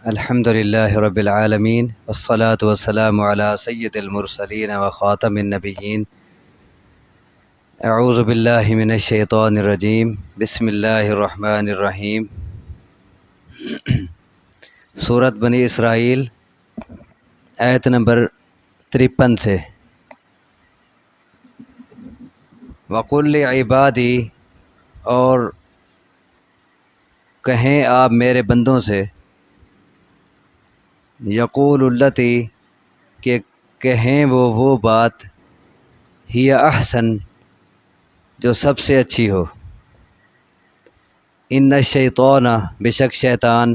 الحمد للہ رب العالمین والصلاة والسلام علی سید المرسلین وخاتم النبیین اعوذ باللہ من الشیطان الرجیم بسم اللہ الرحمن الرحیم سورۃ بنی اسرائیل آیت نمبر 53 سے وَقُلْ لِعِبَادِي اور کہیں آپ میرے بندوں سے یقول التی کہ کہیں وہ بات ہی احسن جو سب سے اچھی ہو ان الشیطان بے شک شیطان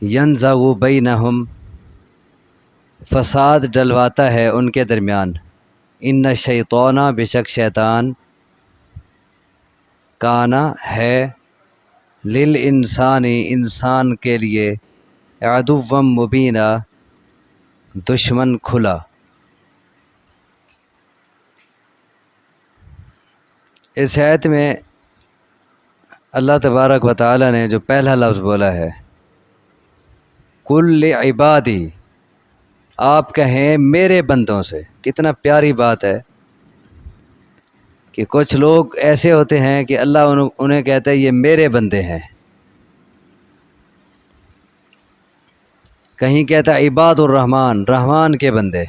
ینزغ بینہم فساد ڈلواتا ہے ان کے درمیان ان الشیطان بے شک شیطان کانا ہے للانسانی انسان کے لیے عدوا مبینا دشمن کھلا۔ اس آیت میں اللہ تبارک و تعالی نے جو پہلا لفظ بولا ہے کل عبادی، آپ کہیں میرے بندوں سے، کتنا پیاری بات ہے کہ کچھ لوگ ایسے ہوتے ہیں کہ اللہ انہیں کہتا ہے یہ میرے بندے ہیں، کہیں کہتا ہے عباد الرحمن، رحمان کے بندے،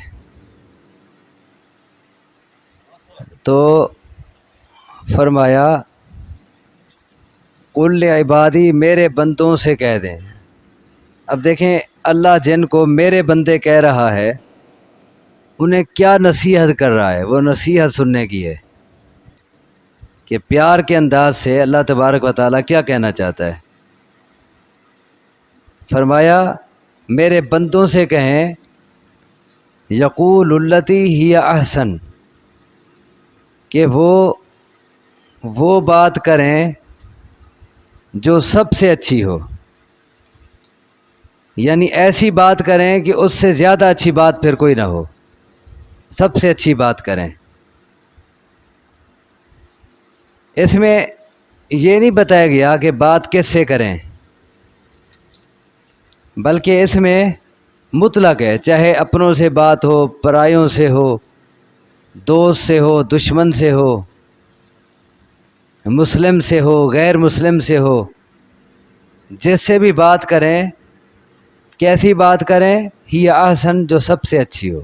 تو فرمایا کل عبادی میرے بندوں سے کہہ دیں۔ اب دیکھیں اللہ جن کو میرے بندے کہہ رہا ہے انہیں کیا نصیحت کر رہا ہے، وہ نصیحت سننے کی ہے کہ پیار کے انداز سے اللہ تبارک و تعالیٰ کیا کہنا چاہتا ہے۔ فرمایا میرے بندوں سے کہیں یقول التی ہی احسن، کہ وہ بات کریں جو سب سے اچھی ہو، یعنی ایسی بات کریں کہ اس سے زیادہ اچھی بات پھر کوئی نہ ہو، سب سے اچھی بات کریں۔ اس میں یہ نہیں بتایا گیا کہ بات کس سے کریں، بلکہ اس میں مطلق ہے، چاہے اپنوں سے بات ہو، پرایوں سے ہو، دوست سے ہو، دشمن سے ہو، مسلم سے ہو، غیر مسلم سے ہو، جس سے بھی بات کریں کیسی بات کریں، ہی احسن جو سب سے اچھی ہو۔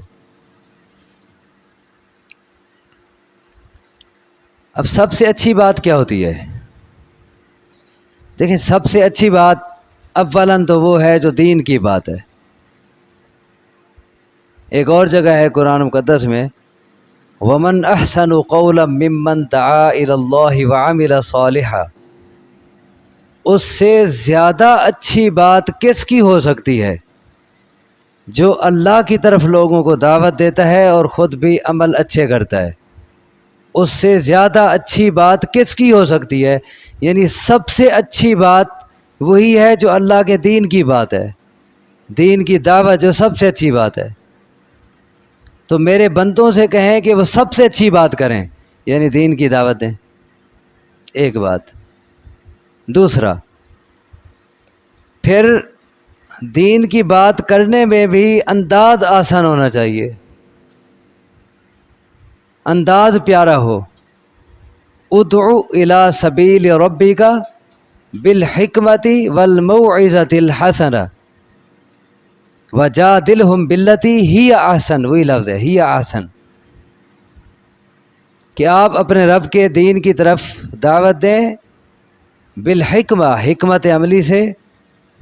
اب سب سے اچھی بات کیا ہوتی ہے؟ دیکھیں سب سے اچھی بات اولاً تو وہ ہے جو دین کی بات ہے۔ ایک اور جگہ ہے قرآن مقدس میں وَمَنْ أَحْسَنُ قَوْلًا مِّمَّنْ دَعَا إِلَى اللَّهِ وَعَمِلَ صَالِحًا، اس سے زیادہ اچھی بات کس کی ہو سکتی ہے جو اللہ کی طرف لوگوں کو دعوت دیتا ہے اور خود بھی عمل اچھے کرتا ہے، اس سے زیادہ اچھی بات کس کی ہو سکتی ہے؟ یعنی سب سے اچھی بات وہی ہے جو اللہ کے دین کی بات ہے، دین کی دعوت جو سب سے اچھی بات ہے۔ تو میرے بندوں سے کہیں کہ وہ سب سے اچھی بات کریں، یعنی دین کی دعوت دیں، ایک بات۔ دوسرا، پھر دین کی بات کرنے میں بھی انداز آسان ہونا چاہیے، انداز پیارا ہو۔ ادعو الی سبیل ربک بالحکمت والموعظۃ الحسنہ وجادلہم باللتی ہی احسن، وہی لفظ ہے ہی احسن، کہ آپ اپنے رب کے دین کی طرف دعوت دیں بالحکمہ، حکمت عملی سے،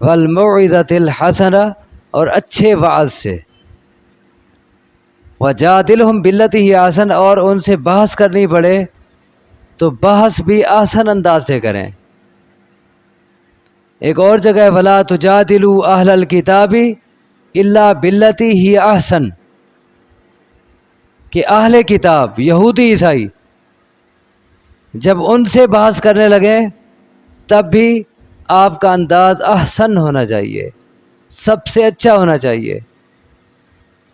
والموعظۃ الحسنہ اور اچھے وعظ سے، وجادلہم باللتی ہی احسن، اور ان سے بحث کرنی پڑے تو بحث بھی آسان انداز سے کریں۔ ایک اور جگہ ولا تجادلوا اہل الکتاب الا باللتی ہی احسن، کہ اہل کتاب یہودی عیسائی جب ان سے بحث کرنے لگیں تب بھی آپ کا انداز احسن ہونا چاہیے، سب سے اچھا ہونا چاہیے۔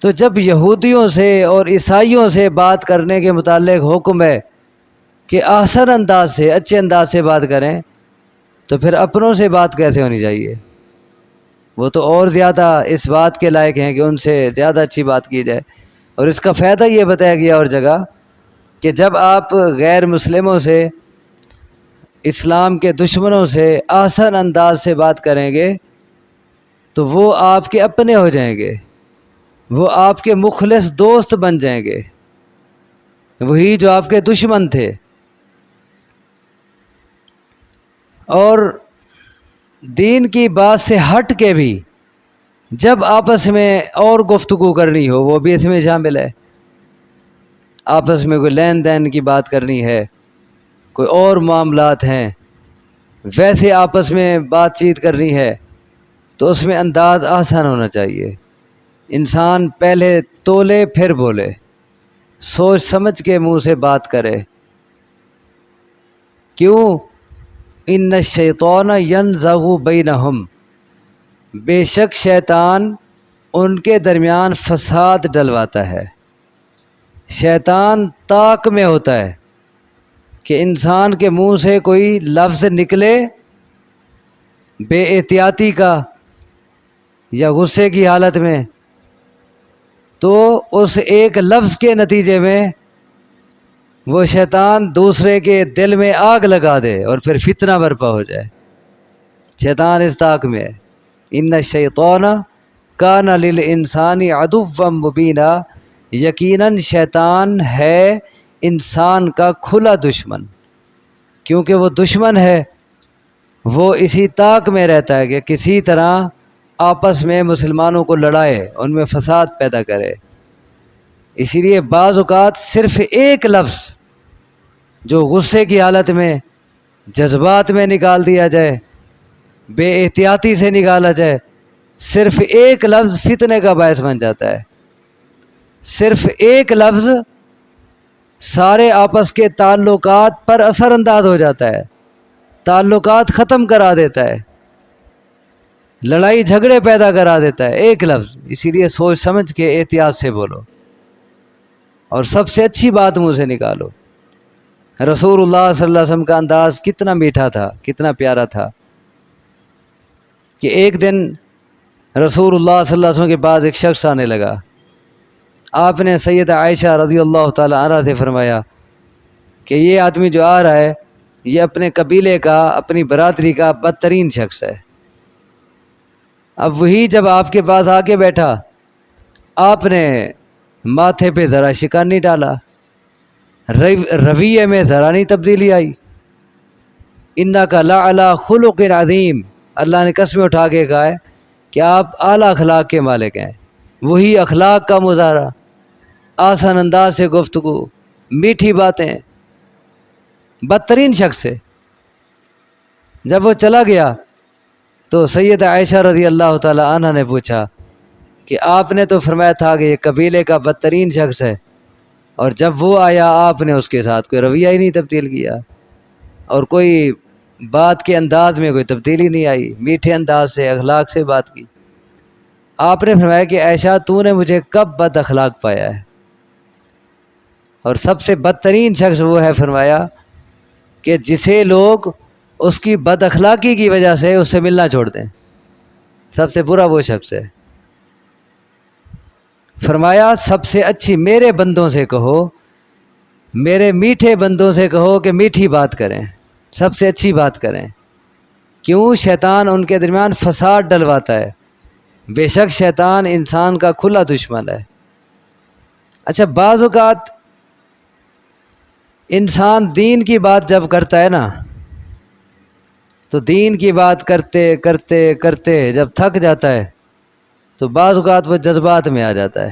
تو جب یہودیوں سے اور عیسائیوں سے بات کرنے کے متعلق حکم ہے کہ احسن انداز سے، اچھے انداز سے بات کریں، تو پھر اپنوں سے بات کیسے ہونی چاہیے؟ وہ تو اور زیادہ اس بات کے لائق ہیں کہ ان سے زیادہ اچھی بات کی جائے. اور اس کا فائدہ یہ بتایا گیا اور جگہ کہ جب آپ غیر مسلموں سے، اسلام کے دشمنوں سے آسان انداز سے بات کریں گے تو وہ آپ کے اپنے ہو جائیں گے، وہ آپ کے مخلص دوست بن جائیں گے، وہی جو آپ کے دشمن تھے. اور دین کی بات سے ہٹ کے بھی جب آپس میں اور گفتگو کرنی ہو وہ بھی اس میں شامل ہے. آپس میں کوئی لین دین کی بات کرنی ہے، کوئی اور معاملات ہیں، ویسے آپس میں بات چیت کرنی ہے تو اس میں انداز آسان ہونا چاہیے. انسان پہلے تولے پھر بولے، سوچ سمجھ کے منہ سے بات کرے. کیوں؟ ان الشیطان ینزغ بینہم، بے شک شیطان ان کے درمیان فساد ڈلواتا ہے. شیطان طاق میں ہوتا ہے کہ انسان کے منہ سے کوئی لفظ نکلے بے احتیاطی کا یا غصے کی حالت میں، تو اس ایک لفظ کے نتیجے میں وہ شیطان دوسرے کے دل میں آگ لگا دے اور پھر فتنہ برپا ہو جائے. شیطان اس طاق میں ہے. ان الشیطان کان للانسان عدوا مبینا، یقیناً شیطان ہے انسان کا کھلا دشمن. کیونکہ وہ دشمن ہے، وہ اسی طاق میں رہتا ہے کہ کسی طرح آپس میں مسلمانوں کو لڑائے، ان میں فساد پیدا کرے. اسی لیے بعض اوقات صرف ایک لفظ جو غصے کی حالت میں جذبات میں نکال دیا جائے، بے احتیاطی سے نکالا جائے، صرف ایک لفظ فتنے کا باعث بن جاتا ہے. صرف ایک لفظ سارے آپس کے تعلقات پر اثر انداز ہو جاتا ہے، تعلقات ختم کرا دیتا ہے، لڑائی جھگڑے پیدا کرا دیتا ہے ایک لفظ. اسی لیے سوچ سمجھ کے احتیاط سے بولو اور سب سے اچھی بات منہ سے نکالو. رسول اللہ صلی اللہ علیہ وسلم کا انداز کتنا میٹھا تھا، کتنا پیارا تھا کہ ایک دن رسول اللہ صلی اللہ علیہ وسلم کے پاس ایک شخص آنے لگا. آپ نے سیدہ عائشہ رضی اللہ تعالی عنہا سے فرمایا کہ یہ آدمی جو آ رہا ہے یہ اپنے قبیلے کا، اپنی برادری کا بدترین شخص ہے. اب وہی جب آپ کے پاس آ کے بیٹھا، آپ نے ماتھے پہ ذرا شکن نہیں ڈالا، رویے میں ذرا نہیں تبدیلی آئی. انک لعلی خلق عظیم، اللہ نے قسم اٹھا کے کہا ہے کہ آپ اعلیٰ اخلاق کے مالک ہیں. وہی اخلاق کا مظاہرہ، آسان انداز سے گفتگو، میٹھی باتیں. بدترین شخص ہے. جب وہ چلا گیا تو سیدہ عائشہ رضی اللہ تعالی عنہ نے پوچھا کہ آپ نے تو فرمایا تھا کہ یہ قبیلے کا بدترین شخص ہے، اور جب وہ آیا آپ نے اس کے ساتھ کوئی رویہ ہی نہیں تبدیل کیا اور کوئی بات کے انداز میں کوئی تبدیلی نہیں آئی، میٹھے انداز سے اخلاق سے بات کی. آپ نے فرمایا کہ عائشہ تو نے مجھے کب بد اخلاق پایا ہے؟ اور سب سے بدترین شخص وہ ہے، فرمایا کہ جسے لوگ اس کی بد اخلاقی کی وجہ سے اس سے ملنا چھوڑ دیں. سب سے برا وہ شخص ہے. فرمایا سب سے اچھی میرے بندوں سے کہو، میرے میٹھے بندوں سے کہو کہ میٹھی بات کریں، سب سے اچھی بات کریں. کیوں؟ شیطان ان کے درمیان فساد ڈلواتا ہے. بے شک شیطان انسان کا کھلا دشمن ہے. اچھا، بعض اوقات انسان دین کی بات جب کرتا ہے نا تو دین کی بات کرتے کرتے کرتے جب تھک جاتا ہے تو بعض اوقات وہ جذبات میں آ جاتا ہے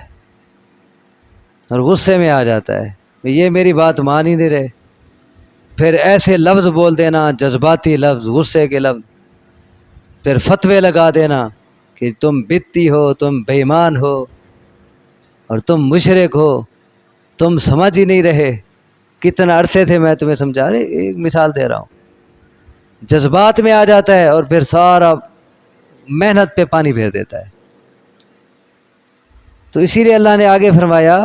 اور غصے میں آ جاتا ہے. یہ میری بات مان ہی نہیں رہے، پھر ایسے لفظ بول دینا، جذباتی لفظ، غصے کے لفظ، پھر فتوے لگا دینا کہ تم بدعتی ہو، تم بے ایمان ہو اور تم مشرک ہو، تم سمجھ ہی نہیں رہے. کتنا عرصے تھے میں تمہیں سمجھا رہے، ایک مثال دے رہا ہوں. جذبات میں آ جاتا ہے اور پھر سارا محنت پہ پانی پھیر دیتا ہے. تو اسی لیے اللہ نے آگے فرمایا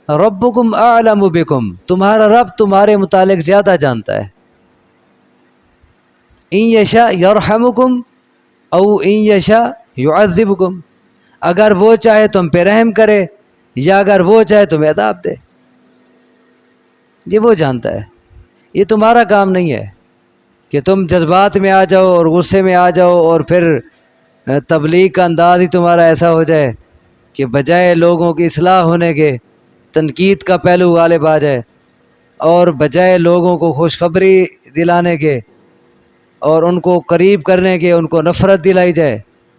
ربکم اعلم بکم، تمہارا رب تمہارے متعلق زیادہ جانتا ہے. ان یشاء یرحمکم او ان یشاء یعذبکم، اگر وہ چاہے تم پہ رحم کرے یا اگر وہ چاہے تمہیں عذاب دے، یہ وہ جانتا ہے۔ یہ تمہارا کام نہیں ہے کہ تم جذبات میں آ جاؤ اور غصے میں آ جاؤ اور پھر تبلیغ کا انداز ہی تمہارا ایسا ہو جائے کہ بجائے لوگوں کی اصلاح ہونے کے تنقید کا پہلو غالب آ جائے، اور بجائے لوگوں کو خوشخبری دلانے کے اور ان کو قریب کرنے کے ان کو نفرت دلائی جائے۔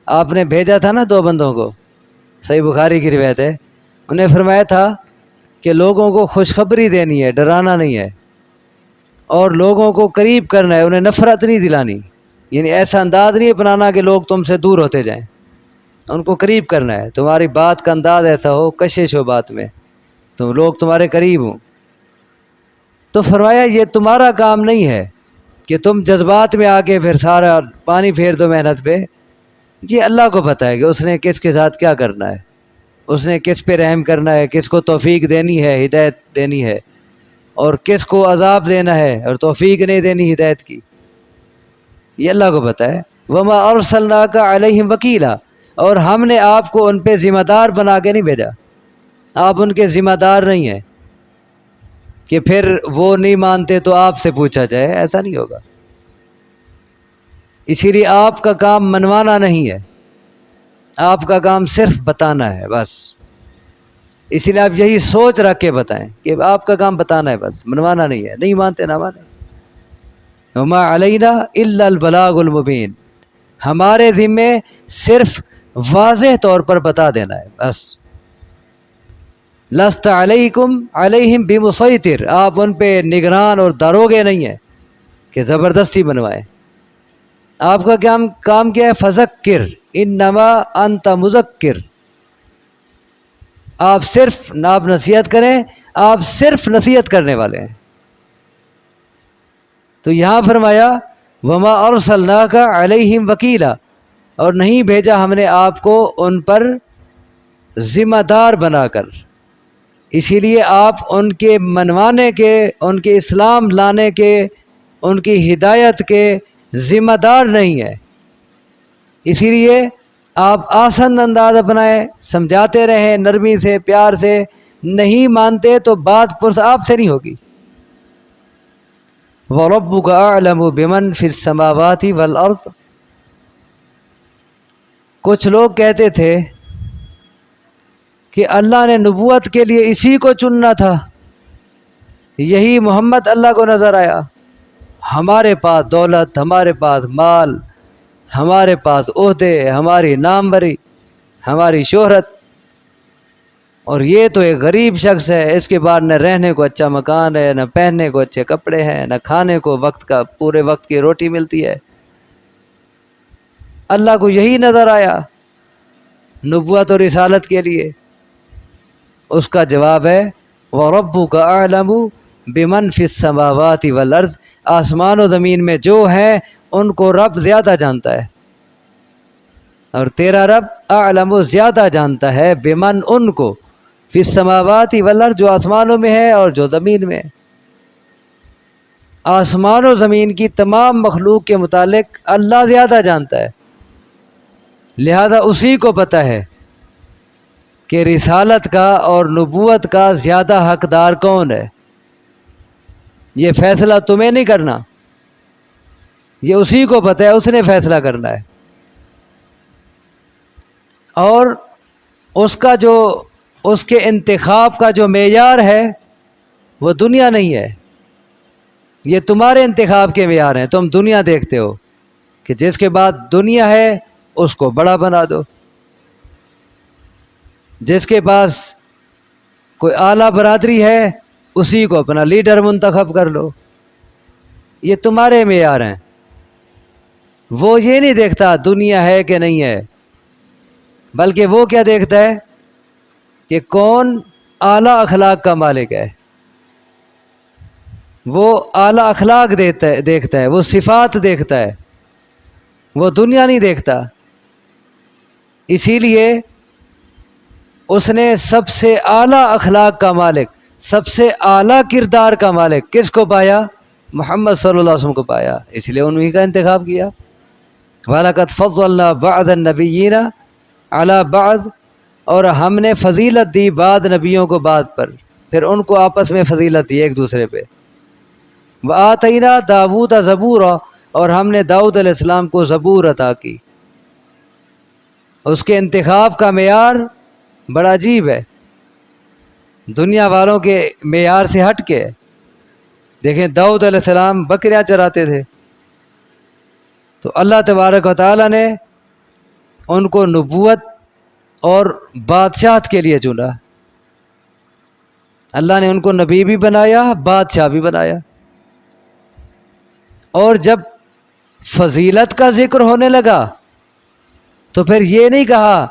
آپ نے بھیجا تھا نا 2 بندوں کو، صحیح بخاری کی روایت ہے، انہیں فرمایا تھا کہ لوگوں کو خوشخبری دینی ہے، ڈرانا نہیں ہے، اور لوگوں کو قریب کرنا ہے، انہیں نفرت نہیں دلانی، یعنی ایسا انداز نہیں اپنانا کہ لوگ تم سے دور ہوتے جائیں، ان کو قریب کرنا ہے، تمہاری بات کا انداز ایسا ہو، کشش ہو بات میں، تو لوگ تمہارے قریب ہوں۔ تو فرمایا یہ تمہارا کام نہیں ہے کہ تم جذبات میں آ کے پھر سارا پانی پھیر دو محنت پہ، یہ اللہ کو پتہ ہے کہ اس نے کس کے ساتھ کیا کرنا ہے، اس نے کس پہ رحم کرنا ہے، کس کو توفیق دینی ہے، ہدایت دینی ہے، اور کس کو عذاب دینا ہے اور توفیق نہیں دینی ہدایت کی، یہ اللہ کو پتہ ہے۔ وما ارسلناک علیہم وکیلا، اور ہم نے آپ کو ان پہ ذمہ دار بنا کے نہیں بھیجا، آپ ان کے ذمہ دار نہیں ہیں کہ پھر وہ نہیں مانتے تو آپ سے پوچھا جائے، ایسا نہیں ہوگا۔ اسی لیے آپ کا کام منوانا نہیں ہے، آپ کا کام صرف بتانا ہے بس۔ اسی لیے آپ یہی سوچ رکھ کے بتائیں کہ آپ کا کام بتانا ہے بس، منوانا نہیں ہے، نہیں مانتے نہ مانیں۔ وما علینا الا البلاغ المبین، ہمارے ذمے صرف واضح طور پر بتا دینا ہے بس۔ لست علیکم علیہم بمسیطر، آپ ان پہ نگران اور داروغے نہیں ہیں کہ زبردستی بنوائیں۔ آپ کا کام کیا ہے؟ فذکر انما انت مذکر، آپ نصیحت کریں، آپ صرف نصیحت کرنے والے ہیں۔ تو یہاں فرمایا وما ارسلناک علیہم وکیلا، اور نہیں بھیجا ہم نے آپ کو ان پر ذمہ دار بنا کر، اسی لیے آپ ان کے منوانے کے، ان کے اسلام لانے کے، ان کی ہدایت کے ذمہ دار نہیں ہے۔ اسی لیے آپ آسان انداز اپنائیں، سمجھاتے رہیں نرمی سے، پیار سے، نہیں مانتے تو بات پرس آپ سے نہیں ہوگی۔ وَرَبُّكَ أَعْلَمُ بِمَنْ فِي السَّمَاوَاتِ وَالْأَرْضِ، کچھ لوگ کہتے تھے کہ اللہ نے نبوت کے لیے اسی کو چننا تھا، یہی محمد اللہ کو نظر آیا، ہمارے پاس دولت، ہمارے پاس مال، ہمارے پاس عہدے، ہماری ناموری، ہماری شہرت، اور یہ تو ایک غریب شخص ہے، اس کے بعد نہ رہنے کو اچھا مکان ہے، نہ پہننے کو اچھے کپڑے ہیں، نہ کھانے کو پورے وقت کی روٹی ملتی ہے۔ اللہ کو یہی نظر آیا نبوت اور رسالت کے لیے؟ اس کا جواب ہے وَرَبُّكَ أَعْلَمُ بِمَنْ فِي السَّمَاوَاتِ وَالْأَرْضِ، آسمان و زمین میں جو ہیں ان کو رب زیادہ جانتا ہے، اور تیرا رب اعلم زیادہ جانتا ہے بمن ان کو، فی السماوات والارض جو آسمانوں میں ہے اور جو زمین میں ہے۔ آسمان و زمین کی تمام مخلوق کے متعلق اللہ زیادہ جانتا ہے، لہذا اسی کو پتہ ہے کہ رسالت کا اور نبوت کا زیادہ حقدار کون ہے۔ یہ فیصلہ تمہیں نہیں کرنا، یہ اسی کو پتہ ہے، اس نے فیصلہ کرنا ہے، اور اس کے انتخاب کا جو معیار ہے وہ دنیا نہیں ہے، یہ تمہارے انتخاب کے معیار ہیں۔ تم دنیا دیکھتے ہو کہ جس کے بعد دنیا ہے اس کو بڑا بنا دو، جس کے پاس کوئی اعلیٰ برادری ہے اسی کو اپنا لیڈر منتخب کر لو، یہ تمہارے معیار ہیں۔ وہ یہ نہیں دیکھتا دنیا ہے کہ نہیں ہے، بلکہ وہ کیا دیکھتا ہے کہ کون اعلیٰ اخلاق کا مالک ہے، وہ اعلیٰ اخلاق دیکھتا ہے، وہ صفات دیکھتا ہے، وہ دنیا نہیں دیکھتا۔ اسی لیے اس نے سب سے اعلیٰ اخلاق کا مالک، سب سے اعلیٰ کردار کا مالک کس کو پایا؟ محمد صلی اللہ علیہ وسلم کو پایا، اس لیے انہی کا انتخاب کیا۔ وَلَقَدْ فَضَّلْنَا بَعْضَ النَّبِيِّينَ عَلَى بَعْضٍ، اور ہم نے فضیلت دی بعض نبیوں کو بعض پر، پھر ان کو آپس میں فضیلت دی ایک دوسرے پہ۔ وَآتَيْنَا دَاوُودَ زَبُورًا، اور ہم نے داؤد علیہ السلام کو زبور عطا کی۔ اس کے انتخاب کا معیار بڑا عجیب ہے، دنیا والوں کے معیار سے ہٹ کے۔ دیکھیں داؤد علیہ السلام بکریاں چراتے تھے، تو اللہ تبارک و تعالیٰ نے ان کو نبوت اور بادشاہت کے لیے چنا۔ اللہ نے ان کو نبی بھی بنایا، بادشاہ بھی بنایا۔ اور جب فضیلت کا ذکر ہونے لگا تو پھر یہ نہیں کہا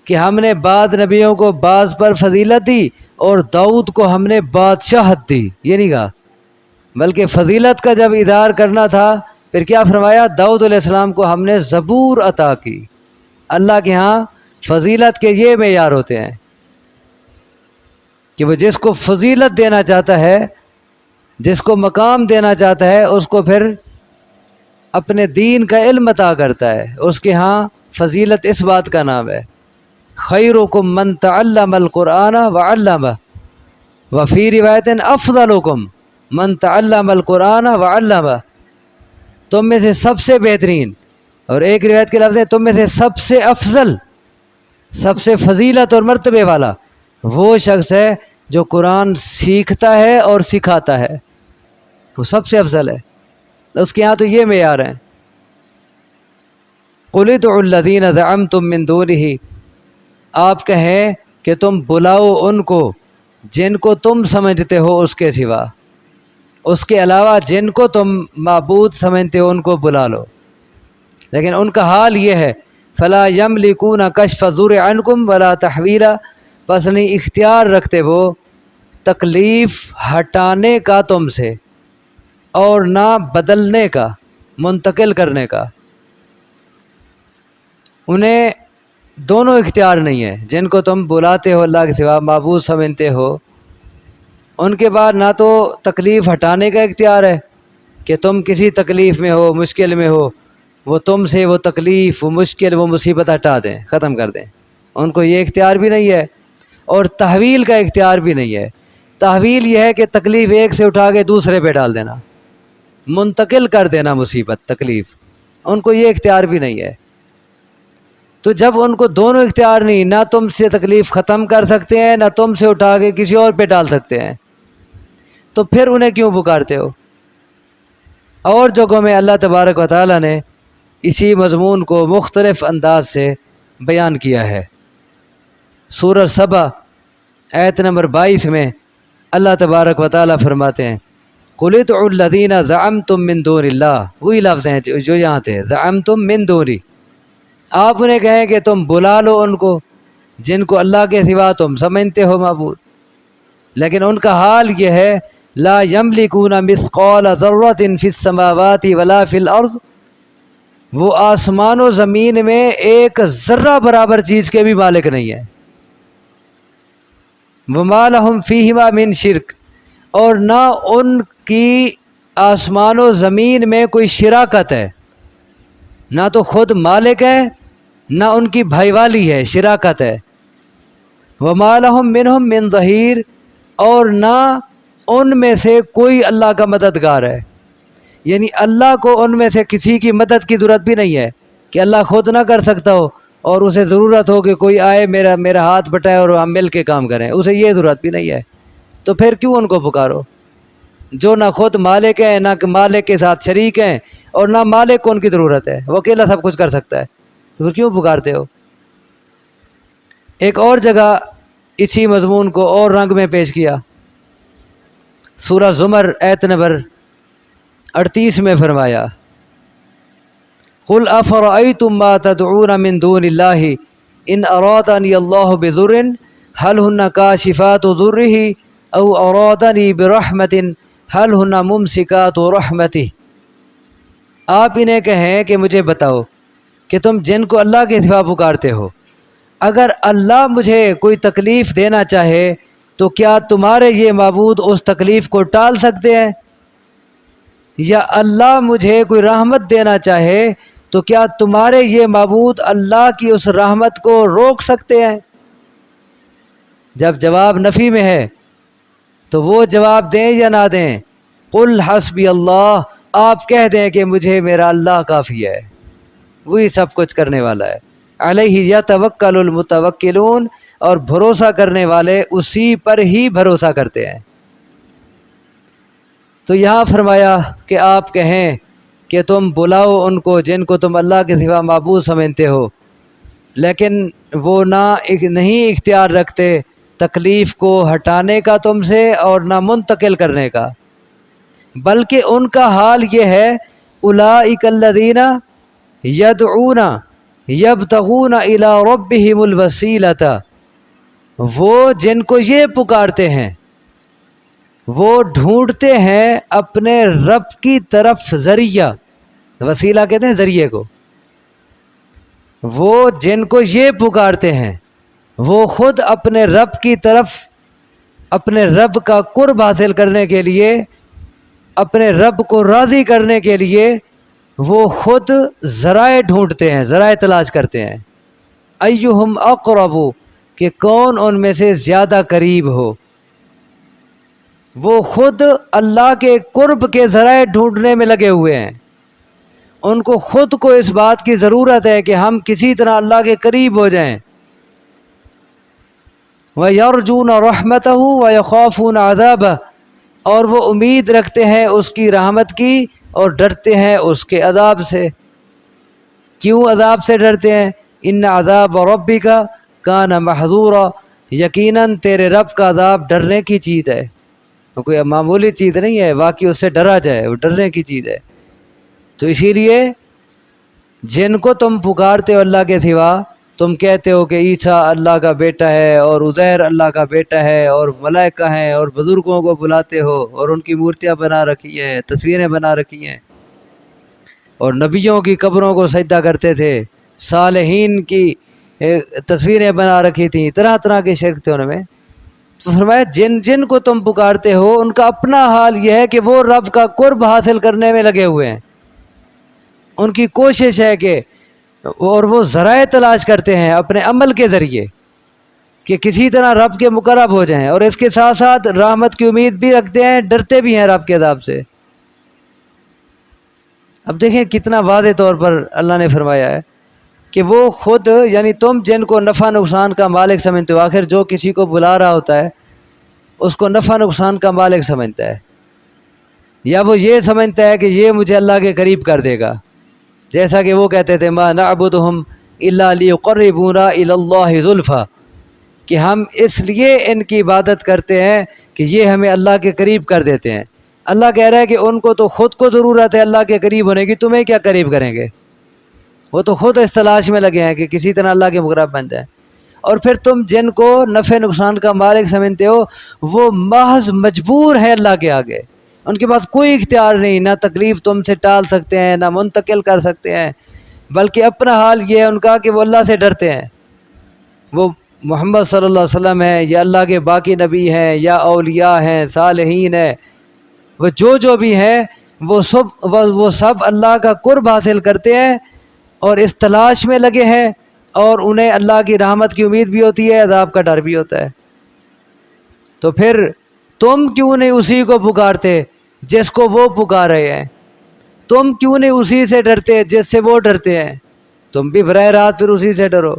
کہ ہم نے بعض نبیوں کو بعض پر فضیلت دی اور داؤد کو ہم نے بادشاہت دی، یہ نہیں کہا، بلکہ فضیلت کا جب ادار کرنا تھا پھر کیا فرمایا؟ داؤد علیہ السلام کو ہم نے زبور عطا کی۔ اللہ کے ہاں فضیلت کے یہ معیار ہوتے ہیں کہ وہ جس کو فضیلت دینا چاہتا ہے، جس کو مقام دینا چاہتا ہے، اس کو پھر اپنے دین کا علم عطا کرتا ہے۔ اس کے ہاں فضیلت اس بات کا نام ہے، خیرکم من تعلم القرآن وعلمہ، وفی روایت افضلکم من تعلم القرآن وعلمہ، تم میں سے سب سے بہترین، اور ایک روایت کے لفظ ہے تم میں سے سب سے افضل، سب سے فضیلت اور مرتبے والا وہ شخص ہے جو قرآن سیکھتا ہے اور سکھاتا ہے، وہ سب سے افضل ہے۔ اس کے ہاں تو یہ معیار ہیں۔ قُلِ ادْعُوا الَّذِينَ زَعَمْتُم مِّن دُونِهِ، آپ کہیں کہ تم بلاؤ ان کو جن کو تم سمجھتے ہو اس کے سوا، اس کے علاوہ جن کو تم معبود سمجھتے ہو ان کو بلا لو، لیکن ان کا حال یہ ہے فَلَا يَمْلِكُونَ كَشْفَ الضُّرِّ عَنْكُمْ وَلَا تَحْوِيلًا، بس نہیں اختیار رکھتے وہ تکلیف ہٹانے کا تم سے اور نہ بدلنے کا، منتقل کرنے کا۔ انہیں دونوں اختیار نہیں ہے، جن کو تم بلاتے ہو اللہ کے سوا معبود سمجھتے ہو، ان کے بعد نہ تو تکلیف ہٹانے کا اختیار ہے کہ تم کسی تکلیف میں ہو، مشکل میں ہو، وہ تم سے وہ تکلیف، وہ مشکل، وہ مصیبت ہٹا دیں، ختم کر دیں، ان کو یہ اختیار بھی نہیں ہے۔ اور تحویل کا اختیار بھی نہیں ہے۔ تحویل یہ ہے کہ تکلیف ایک سے اٹھا کے دوسرے پہ ڈال دینا، منتقل کر دینا مصیبت، تکلیف، ان کو یہ اختیار بھی نہیں ہے۔ تو جب ان کو دونوں اختیار نہیں، نہ تم سے تکلیف ختم کر سکتے ہیں نہ تم سے اٹھا کے کسی اور پہ ڈال سکتے ہیں، تو پھر انہیں کیوں پکارتے ہو؟ اور جگہوں میں اللہ تبارک و تعالیٰ نے اسی مضمون کو مختلف انداز سے بیان کیا ہے۔ سورہ سبا آیت نمبر 22 میں اللہ تبارک و تعالیٰ فرماتے ہیں قُلِ ادْعُوا الَّذِينَ زَعَمْتُم مِّن دُونِ اللَّهِ، وہی لفظ ہیں جو یہاں تھے، زَعَمْتُم مِّن دُونِ، آپ انہیں کہیں کہ تم بلا لو ان کو جن کو اللہ کے سوا تم سمجھتے ہو معبود، لیکن ان کا حال یہ ہے لا يملكون مثقال ذرة في السماوات ولا في الارض، وہ آسمان و زمین میں ایک ذرہ برابر چیز کے بھی مالک نہیں ہے۔ وما لهم فيهما من شرک، اور نہ ان کی آسمان و زمین میں کوئی شراکت ہے، نہ تو خود مالک ہے نہ ان کی بھائی والی ہے، شراکت ہے۔ وما لهم منهم من ظہیر، اور نہ ان میں سے کوئی اللہ کا مددگار ہے، یعنی اللہ کو ان میں سے کسی کی مدد کی ضرورت بھی نہیں ہے کہ اللہ خود نہ کر سکتا ہو اور اسے ضرورت ہو کہ کوئی آئے میرا ہاتھ بٹائے اور ہم مل کے کام کریں، اسے یہ ضرورت بھی نہیں ہے۔ تو پھر کیوں ان کو پکارو جو نہ خود مالک ہیں نہ مالک کے ساتھ شریک ہیں اور نہ مالک کو ان کی ضرورت ہے، وہ اکیلا سب کچھ کر سکتا ہے، تو پھر کیوں پکارتے ہو؟ ایک اور جگہ اسی مضمون کو اور رنگ میں پیش کیا، سورہ زمر آیت نمبر 38 میں فرمایا قُلْ أَفَرَأَيْتُم مَّا تَدْعُونَ مِن دُونِ اللَّهِ إِنْ أَرَادَنِيَ اللَّهُ بِضُرٍّ هَلْ هُنَّ كَاشِفَاتُ ضُرِّهِ أَوْ أَرَادَنِي بِرَحْمَةٍ هَلْ هُنَّ مُمْسِكَاتُ رَحْمَتِهِ، آپ انہیں کہیں کہ مجھے بتاؤ کہ تم جن کو اللہ کے سوا پکارتے ہو، اگر اللہ مجھے کوئی تکلیف دینا چاہے تو کیا تمہارے یہ معبود اس تکلیف کو ٹال سکتے ہیں؟ یا اللہ مجھے کوئی رحمت دینا چاہے تو کیا تمہارے یہ معبود اللہ کی اس رحمت کو روک سکتے ہیں؟ جب جواب نفی میں ہے تو وہ جواب دیں یا نہ دیں؟ قل حسبی اللہ، آپ کہہ دیں کہ مجھے میرا اللہ کافی ہے، وہی سب کچھ کرنے والا ہے۔ علیہ یتوکل المتوکلون، اور بھروسہ کرنے والے اسی پر ہی بھروسہ کرتے ہیں۔ تو یہاں فرمایا کہ آپ کہیں کہ تم بلاؤ ان کو جن کو تم اللہ کے سوا معبود سمجھتے ہو، لیکن وہ نہیں اختیار رکھتے تکلیف کو ہٹانے کا تم سے اور نہ منتقل کرنے کا، بلکہ ان کا حال یہ ہے اولئک الذین یدعون یبتغون الی ربہم الوسیلۃ، وہ جن کو یہ پکارتے ہیں، وہ ڈھونڈتے ہیں اپنے رب کی طرف ذریعہ، وسیلہ کہتے ہیں ذریعے کو، وہ جن کو یہ پکارتے ہیں وہ خود اپنے رب کی طرف، اپنے رب کا قرب حاصل کرنے کے لیے، اپنے رب کو راضی کرنے کے لیے وہ خود ذرائع ڈھونڈتے ہیں، ذرائع تلاش کرتے ہیں۔ ایہم اقرب، کہ کون ان میں سے زیادہ قریب ہو، وہ خود اللہ کے قرب کے ذرائع ڈھونڈنے میں لگے ہوئے ہیں۔ ان کو خود کو اس بات کی ضرورت ہے کہ ہم کسی طرح اللہ کے قریب ہو جائیں۔ وَيَرْجُونَ رَحْمَتَهُ وَيَخَافُونَ عَذَابَهُ، اور وہ امید رکھتے ہیں اس کی رحمت کی اور ڈرتے ہیں اس کے عذاب سے۔ کیوں عذاب سے ڈرتے ہیں؟ ان عذاب ربک کان محذورا، یقیناً تیرے رب کا عذاب ڈرنے کی چیز ہے، کوئی معمولی چیز نہیں ہے، واقعی اس سے ڈرا جائے، وہ ڈرنے کی چیز ہے۔ تو اسی لیے جن کو تم پکارتے ہو اللہ کے سوا، تم کہتے ہو کہ عیسیٰ اللہ کا بیٹا ہے اور عزیر اللہ کا بیٹا ہے اور ملائکہ ہیں، اور بزرگوں کو بلاتے ہو اور ان کی مورتیاں بنا رکھی ہیں، تصویریں بنا رکھی ہیں، اور نبیوں کی قبروں کو سجدہ کرتے تھے، صالحین کی تصویریں بنا رکھی تھیں، طرح طرح کے شرک تھے ان میں۔ تو فرمایا جن جن کو تم پکارتے ہو ان کا اپنا حال یہ ہے کہ وہ رب کا قرب حاصل کرنے میں لگے ہوئے ہیں، ان کی کوشش ہے کہ، اور وہ ذرائع تلاش کرتے ہیں اپنے عمل کے ذریعے کہ کسی طرح رب کے مقرب ہو جائیں، اور اس کے ساتھ ساتھ رحمت کی امید بھی رکھتے ہیں، ڈرتے بھی ہیں رب کے عذاب سے۔ اب دیکھیں کتنا واضح طور پر اللہ نے فرمایا ہے کہ وہ خود، یعنی تم جن کو نفع نقصان کا مالک سمجھتے ہو، آخر جو کسی کو بلا رہا ہوتا ہے اس کو نفع نقصان کا مالک سمجھتا ہے، یا وہ یہ سمجھتا ہے کہ یہ مجھے اللہ کے قریب کر دے گا، جیسا کہ وہ کہتے تھے ما نعبدہم الا لیقربونا الی اللہ زلفیٰ، کہ ہم اس لیے ان کی عبادت کرتے ہیں کہ یہ ہمیں اللہ کے قریب کر دیتے ہیں۔ اللہ کہہ رہا ہے کہ ان کو تو خود کو ضرورت ہے اللہ کے قریب ہونے کی، تمہیں کیا قریب کریں گے؟ وہ تو خود اس تلاش میں لگے ہیں کہ کسی طرح اللہ کے مقرب بن جائیں۔ اور پھر تم جن کو نفع نقصان کا مالک سمجھتے ہو، وہ محض مجبور ہیں اللہ کے آگے، ان کے پاس کوئی اختیار نہیں، نہ تکلیف تم سے ٹال سکتے ہیں نہ منتقل کر سکتے ہیں، بلکہ اپنا حال یہ ہے ان کا کہ وہ اللہ سے ڈرتے ہیں۔ وہ محمد صلی اللہ علیہ وسلم ہیں یا اللہ کے باقی نبی ہیں یا اولیاء ہیں، صالحین ہیں، وہ جو بھی ہیں وہ سب اللہ کا قرب حاصل کرتے ہیں اور اس تلاش میں لگے ہیں، اور انہیں اللہ کی رحمت کی امید بھی ہوتی ہے، عذاب کا ڈر بھی ہوتا ہے۔ تو پھر تم کیوں نہیں اسی کو پکارتے جس کو وہ پکار رہے ہیں؟ تم کیوں نہیں اسی سے ڈرتے جس سے وہ ڈرتے ہیں؟ تم بھی براہ راست پھر اسی سے ڈرو۔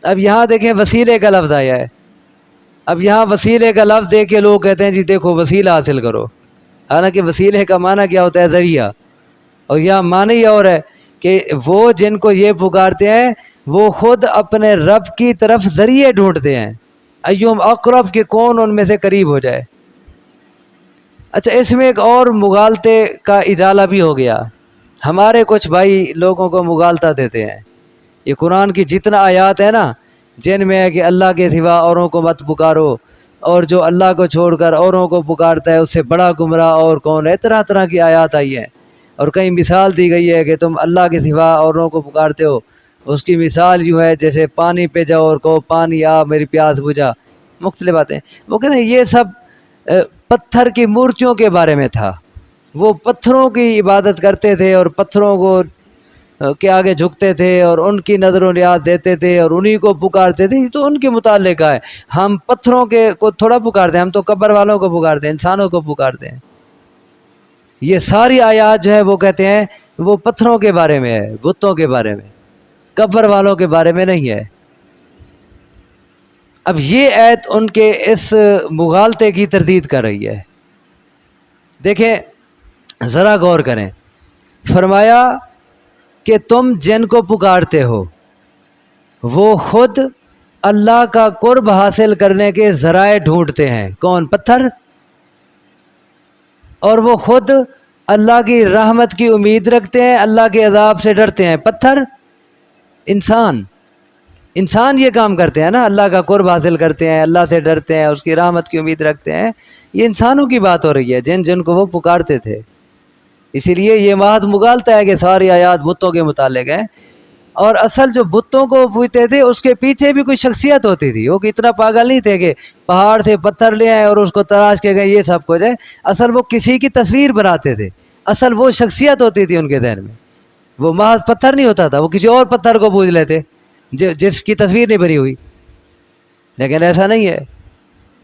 اب یہاں دیکھیں وسیلے کا لفظ آیا ہے، اب یہاں وسیلے کا لفظ دیکھ کے لوگ کہتے ہیں جی دیکھو وسیلہ حاصل کرو، حالانکہ وسیلے کا معنی کیا ہوتا ہے؟ ذریعہ، اور یہاں معنی اور ہے کہ وہ جن کو یہ پکارتے ہیں وہ خود اپنے رب کی طرف ذریعے ڈھونڈتے ہیں، ایہم اقرب، کہ کون ان میں سے قریب ہو جائے۔ اچھا، اس میں ایک اور مغالطے کا ازالہ بھی ہو گیا۔ ہمارے کچھ بھائی لوگوں کو مغالطہ دیتے ہیں، یہ قرآن کی جتنا آیات ہے نا جن میں ہے کہ اللہ کے سوا اوروں کو مت پکارو، اور جو اللہ کو چھوڑ کر اوروں کو پکارتا ہے اس سے بڑا گمراہ اور کون ہے، طرح طرح کی آیات آئی ہیں، اور کہیں مثال دی گئی ہے کہ تم اللہ کے سوا اوروں کو پکارتے ہو، اس کی مثال یوں ہے جیسے پانی پہ جاؤ اور کہو پانی آ میری پیاس بجھا، مختلف باتیں۔ وہ کہتے ہیں یہ سب پتھر کی مورتیوں کے بارے میں تھا، وہ پتھروں کی عبادت کرتے تھے اور پتھروں کو کے آگے جھکتے تھے اور ان کی نظر و نیاز دیتے تھے اور انہی کو پکارتے تھے، یہ تو ان کے متعلق ہے۔ ہم پتھروں کے کو تھوڑا پکارتے ہیں، ہم تو قبر والوں کو پکارتے ہیں، انسانوں کو پکارتے ہیں۔ یہ ساری آیات جو ہے وہ کہتے ہیں وہ پتھروں کے بارے میں ہے، بتوں کے بارے میں، قبر والوں کے بارے میں نہیں ہے۔ اب یہ آیت ان کے اس مغالطے کی تردید کر رہی ہے۔ دیکھیں ذرا غور کریں، فرمایا کہ تم جن کو پکارتے ہو وہ خود اللہ کا قرب حاصل کرنے کے ذرائع ڈھونڈتے ہیں۔ کون؟ پتھر۔ اور وہ خود اللہ کی رحمت کی امید رکھتے ہیں، اللہ کے عذاب سے ڈرتے ہیں۔ پتھر؟ انسان یہ کام کرتے ہیں نا، اللہ کا قرب حاصل کرتے ہیں، اللہ سے ڈرتے ہیں، اس کی رحمت کی امید رکھتے ہیں۔ یہ انسانوں کی بات ہو رہی ہے جن کو وہ پکارتے تھے۔ اسی لیے یہ محض مغالطہ ہے کہ ساری آیات بتوں کے متعلق ہیں، اور اصل جو بتوں کو پوجتے تھے اس کے پیچھے بھی کوئی شخصیت ہوتی تھی۔ وہ اتنا پاگل نہیں تھے کہ پہاڑ سے پتھر لے آئے اور اس کو تراش کے گئے، یہ سب کچھ ہے۔ اصل وہ کسی کی تصویر بناتے تھے، اصل وہ شخصیت ہوتی تھی ان کے ذہن میں۔ وہ محض پتھر نہیں ہوتا تھا، وہ کسی اور پتھر کو پوج لیتے جس کی تصویر نہیں بنی ہوئی، لیکن ایسا نہیں ہے۔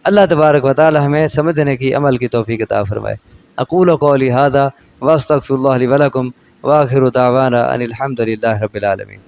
اللہ تبارک و تعالی ہمیں سمجھنے کی، عمل کی توفیق عطا فرمائے۔ اقول قولی ھذا واستغفر اللہ لی ولکم وآخر دعوانا ان الحمد للہ رب العالمین۔